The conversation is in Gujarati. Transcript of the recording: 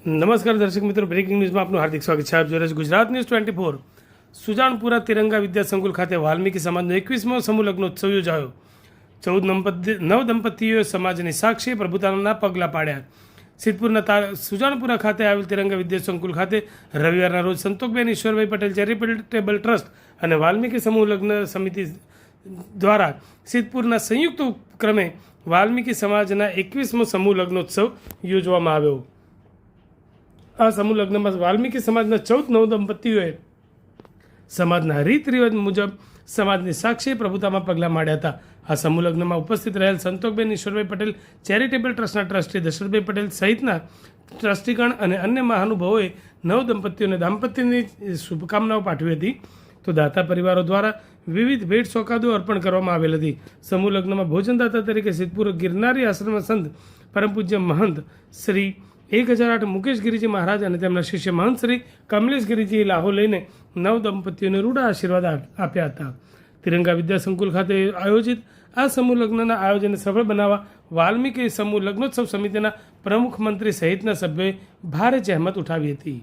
નમસ્કાર દર્શક મિત્રો, બ્રેકિંગ ન્યૂઝમાં આપનું હાર્દિક સ્વાગત છે. આપ જોઈ રહ્યા છો ગુજરાત ન્યૂઝ 24. સુજાનપુરા તિરંગા વિદ્યા સંકુલ ખાતે વાલ્મીકી સમાજનો 21મો સમૂહ લગ્નોત્સવ યોજાયો. 9 દંપતીઓએ સમાજની સાક્ષી પ્રભુતાના પગલાં પાડ્યા. સિદ્ધપુરના સુજાનપુરા ખાતે આવેલ તિરંગા વિદ્યા સંકુલ ખાતે રવિવારના રોજ સંતોકબેન ઈશ્વરભાઈ પટેલ ચેરિટેબલ ટ્રસ્ટ અને વાલ્મીકી સમૂહ લગ્ન સમિતિ દ્વારા સિદ્ધપુરના સંયુક્ત ઉપક્રમે વાલ્મીકી સમાજના 21મો સમૂહ લગ્નોત્સવ યોજવામાં આવ્યો. આ સમૂહ લગ્નમાં વાલ્મીકી સમાજના 14 નવદંપતીઓએ સમાજના રીત રિવાજ મુજબ સમાજની સાક્ષી પ્રભુતામાં પગલાં માંડ્યા હતા. આ સમૂહ લગ્નમાં ઉપસ્થિત રહેલ સંતોકબેન ઈશ્વરભાઈ પટેલ ચેરિટેબલ ટ્રસ્ટના ટ્રસ્ટી દશરથભાઈ પટેલ સહિતના ટ્રસ્ટીગણ અને અન્ય મહાનુભાવોએ નવદંપતીઓને દાંપત્યની શુભકામનાઓ પાઠવી હતી. તો દાતા પરિવારો દ્વારા વિવિધ ભેટ સોગાદો અર્પણ કરવામાં આવેલ હતી. સમૂહ લગ્નમાં ભોજનદાતા તરીકે સિદ્ધપુર ગિરનારી આશ્રમ સંત પરમ પૂજ્ય મહંત શ્રી 1008 મુકેશ ગિરિજી મહારાજ અને તેમના શિષ્ય મહંત શ્રી કમલેશ ગિરિજીએ લાહો લઈને નવ દંપતીઓને રૂડા આશીર્વાદ આપ્યા હતા. તિરંગા વિદ્યા સંકુલ ખાતે આયોજિત આ સમૂહ લગ્નના આયોજનને સફળ બનાવવા વાલ્મીકી સમૂહ લગ્નોત્સવ સમિતિના પ્રમુખ મંત્રી સહિતના સભ્યોએ ભારે જહેમત ઉઠાવી હતી.